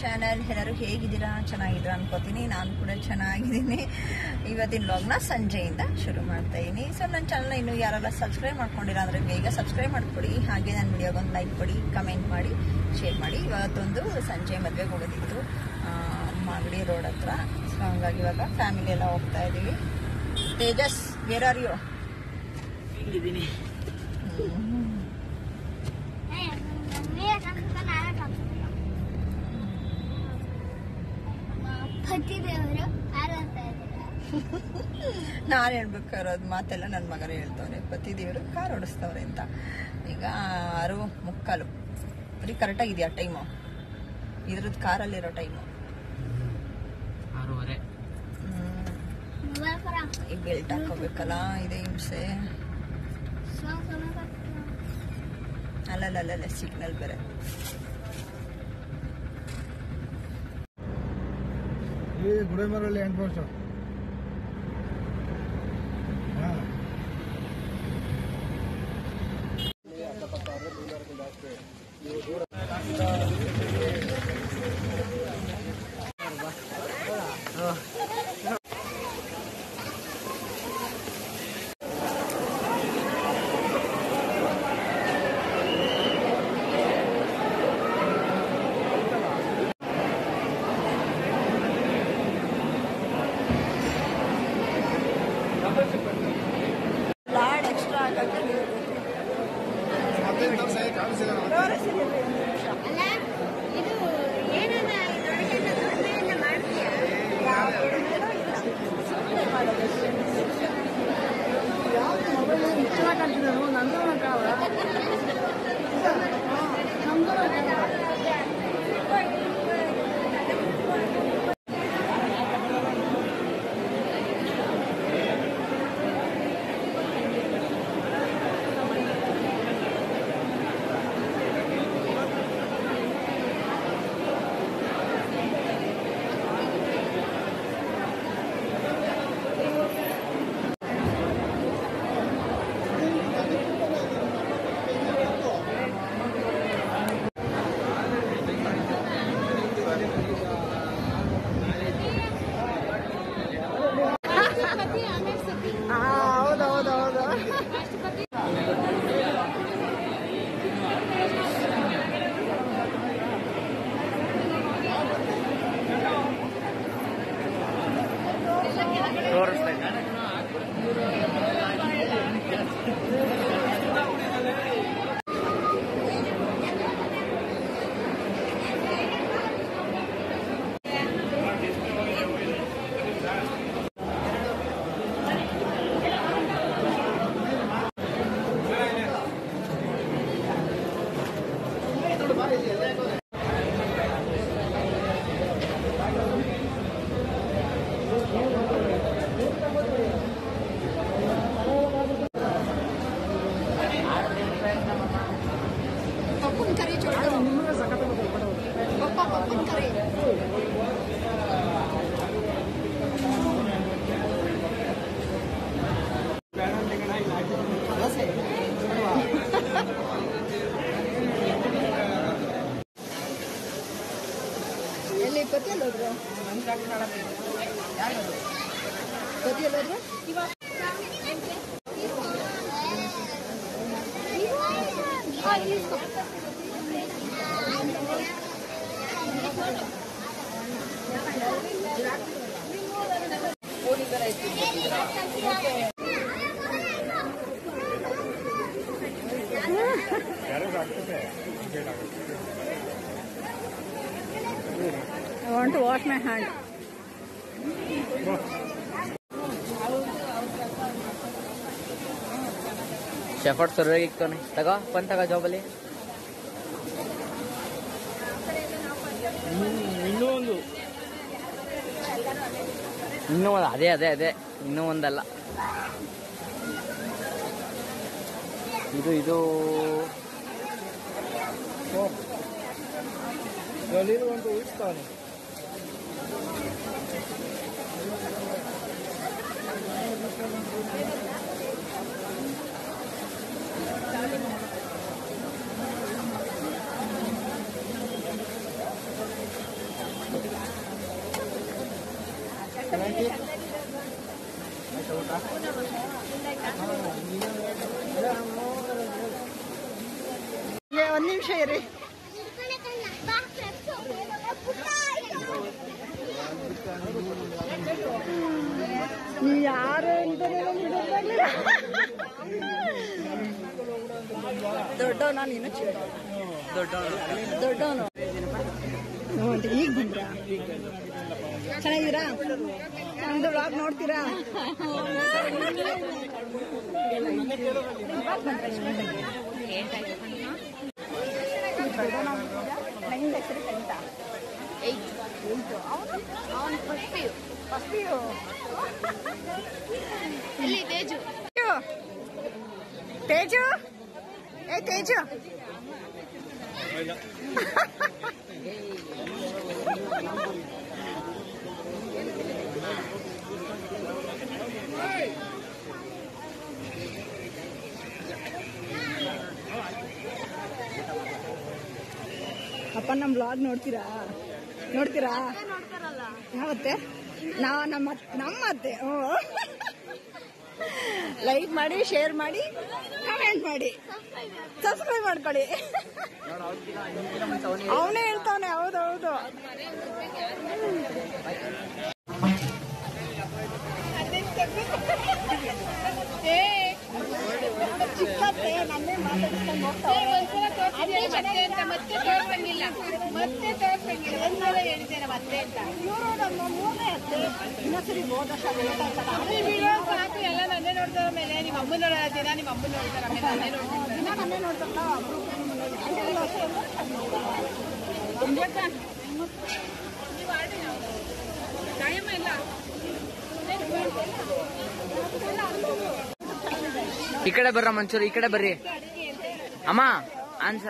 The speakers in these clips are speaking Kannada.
ಚಾನಲ್. ಎಲ್ಲರೂ ಹೇಗಿದ್ದೀರಾ? ಚೆನ್ನಾಗಿದ್ದೀರಾ ಅನ್ಕೋತೀನಿ. ನಾನು ಕೂಡ ಚೆನ್ನಾಗಿದ್ದೀನಿ. ಇವತ್ತಿನ ವ್ಲಾಗ್ನ ಸಂಜೆಯಿಂದ ಶುರು ಮಾಡ್ತಾ ಇದ್ದೀನಿ. ಸೊ ನನ್ನ ಚಾನಲ್ನ ಇನ್ನೂ ಯಾರೆಲ್ಲ ಸಬ್ಸ್ಕ್ರೈಬ್ ಮಾಡ್ಕೊಂಡಿಲ್ಲ ಅಂದರೆ ಬೇಗ ಸಬ್ಸ್ಕ್ರೈಬ್ ಮಾಡ್ಕೊಡಿ. ಹಾಗೆ ನನ್ನ ವಿಡಿಯೋಗೊಂದು ಲೈಕ್ ಕೊಡಿ, ಕಮೆಂಟ್ ಮಾಡಿ, ಶೇರ್ ಮಾಡಿ. ಇವತ್ತೊಂದು ಸಂಜೆ ಮದುವೆಗೆ ಹೋಗೋದಿತ್ತು ಮಾಗಡಿ ರೋಡ್ ಹತ್ರ. ಸೊ ಹಂಗಾಗಿ ಇವಾಗ ಫ್ಯಾಮಿಲಿ ಎಲ್ಲ ಹೋಗ್ತಾ ಇದ್ದೀವಿ. Tejas, where are you? ಇದ್ದೀನಿ. ನಾನು ಹೇಳ್ಬೇಕಾರೋದು ಮಾತೆಲ್ಲ ನನ್ನ ಮಗರೇ ಹೇಳ್ತವ್ರೆ. ಪತಿದೇವರು ಕಾರ್ ಓಡಿಸ್ತವ್ರೆ ಅಂತ. ಈಗ 6:45 ಬರೀ ಕರೆಕ್ಟಾಗಿದೆಯಾ ಟೈಮು? ಇದ್ರದ್ದು ಕಾರಲ್ಲಿರೋ ಟೈಮು 6:30. ಈಗ ಬೆಲ್ಟ್ ಹಾಕೋಬೇಕಲ್ಲ, ಇದೇ ಹಿಂಸೆ. ಅಲ್ಲಲ್ಲ ಸಿಗ್ನಲ್ ಬೇರೆ. ಗುಡೇಮರಲ್ಲಿ ಹ್ಯಾಂಡ್ ಪೋಸ್ಟ್ ಲಾಡ್ ಎಕ್ಸ್ಟ್ರಾ ಹಾಕಕ್ಕೆ ಹೌದೌದೌದು. ಪಪ್ಪನ್ ಕರಿ ಚೋಟು, ಪಪ್ಪನ್ ಕರಿ. ಎಲ್ಲಿ ಪತಿ ಎಲ್ಲೋದ್ರು? ಪತಿ ಎಲ್ಲೋದ್ರು? I want to wash my hand. Shepherd ಸರ್ವೆಗೆ ಇಕ್ತಾನೆ. ತಗೋ ಪನ್ ತಗೋ ಜಾಬಲ್ಲಿ. ಇನ್ನೂ ಒಂದು ಅದೇ ಇನ್ನೂ ಒಂದಲ್ಲ. ಇದು ಒಂದು ಉಳಿಸ್ತಾನೆ. ಒಂದ್ ನಿಮಿಷ ಇರಿ. ಯಾರು ದೊಡ್ಡವನ ನೀನು ದೊಡ್ಡವನು ಈಗ ಬಂದ್ರ ಚೆನ್ನಾಗಿದ್ದೀರಾ? ನಮ್ದು ವ್ಲಾಗ್ ನೋಡ್ತೀರಾ? ತೇಜು ಏ ತೇಜು ಅಪ್ಪ ನಮ್ಮ ಬ್ಲಾಗ್ ನೋಡ್ತೀರಾ? ಯಾವತ್ತೆ ನಮ್ಮತ್ತೆ ಲೈಕ್ ಮಾಡಿ, ಶೇರ್ ಮಾಡಿ, ಕಮೆಂಟ್ ಮಾಡಿ, ಸಬ್ಸ್ಕ್ರೈಬ್ ಮಾಡ್ಕೊಳ್ಳಿ. ಅವನೇ ಹೇಳ್ತಾವನೆ. ಹೌದೌದು. ಚಿಕ್ಕತ್ತೆ ನನ್ನೇ ಮಾತಾಡಿಸ್ಕೊಂಡು ಮತ್ತೆ ತೋರ್ಸಂಗಿಲ್ಲ ಹೇಳಿದ್ದೇನೆ ಮತ್ತೆ ಅಂತ. ಇವರು ನಮ್ಮ ಮೂರನೇ ಅತ್ತೆ. ಇನ್ನೊಂದ್ಸರಿ ಹೋದ ವರ್ಷ ಎಲ್ಲ ನನ್ನೇ ನೋಡ್ತಾರ. ಮೇಲೆ ನಿಮ್ಮ ಅಮ್ಮ ನೋಡೋಣ, ದಿನ ನಿಮ್ಮ ಅಮ್ಮ ನೋಡ್ತಾರ, ನನ್ನೇ ನೋಡ್ತಾರಲ್ಲ. ಈ ಕಡೆ ಬರ್ರ ಮಂಚೂರು, ಈ ಕಡೆ ಬರ್ರಿ ಅಮ್ಮ.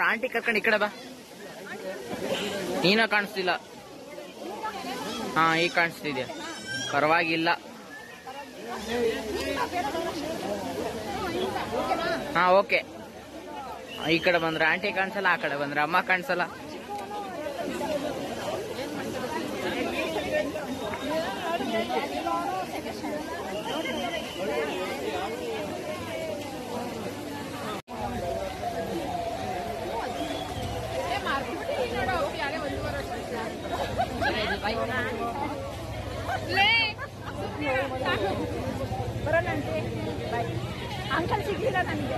ಆಂಟಿ ಕರ್ಕೊಂಡು ಈ ಕಡೆ ಬಾ. ನೀನ ಕಾಣಿಸ್ತಿಲ್ಲ. ಹಾ, ಈಗ ಕಾಣಿಸ್ತಿದ್ಯಾ? ಪರವಾಗಿಲ್ಲ. ಹಾ, ಓಕೆ. ಈ ಕಡೆ ಬಂದ್ರೆ ಆಂಟಿ ಕಾಣಿಸಲ್ಲ, ಆ ಕಡೆ ಬಂದ್ರೆ ಅಮ್ಮ ಕಾಣಿಸಲ್ಲ. ಬರೋಣಂತೆ. ಅಂಕಲ್ ಸಿಗ್ಲಿಲ್ಲ ನನಗೆ.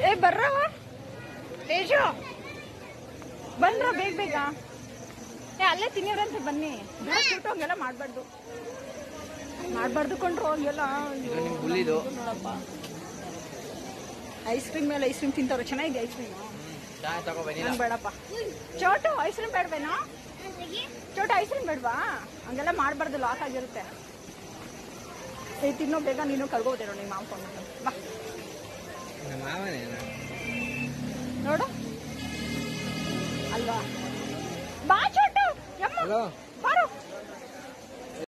ಏ ಬರ್ರ ತೇಜು, ಬಂದ್ರ ಬೇಗ ಬೇಗ. ಏ ಅಲ್ಲೇ ತಿನ್ನಿವ್ರಂತೆ, ಬನ್ನಿ. ಬಿಟ್ಟು ಹಂಗೆಲ್ಲ ಮಾಡ್ಬಾರ್ದು ಕೊಂಡ್ರು ಹಂಗೆಲ್ಲ. ನೋಡಪ್ಪ, ಐಸ್ ಕ್ರೀಮ್ ಮೇಲೆ ಐಸ್ ಕ್ರೀಮ್ ತಿಂತವ್ರೆ. ಚೆನ್ನಾಗಿದೆ ಐಸ್ ಕ್ರೀಮ್. ಬೇಡಪ್ಪ ಚೋಟು, ಐಸ್ ಕ್ರೀಮ್ ಬೇಡವೇನೋ? ಚೋಟು ಐಸ್ ಕ್ರೀಮ್ ಬೇಡವಾ? ಹಂಗೆಲ್ಲ ಮಾಡಬಾರ್ದು, ಲಾಸ್ ಆಗಿರುತ್ತೆ. ತಿನ್ನೋ ಬೇಗ. ನೀನು ಕರ್ಗೋದೇನೋ ನಿಮ್ಮ ಮಾವ ಬಾ. ನೋಡು ಅಲ್ವಾ? ಬಾ ಚೋಟು, ಬಾರು.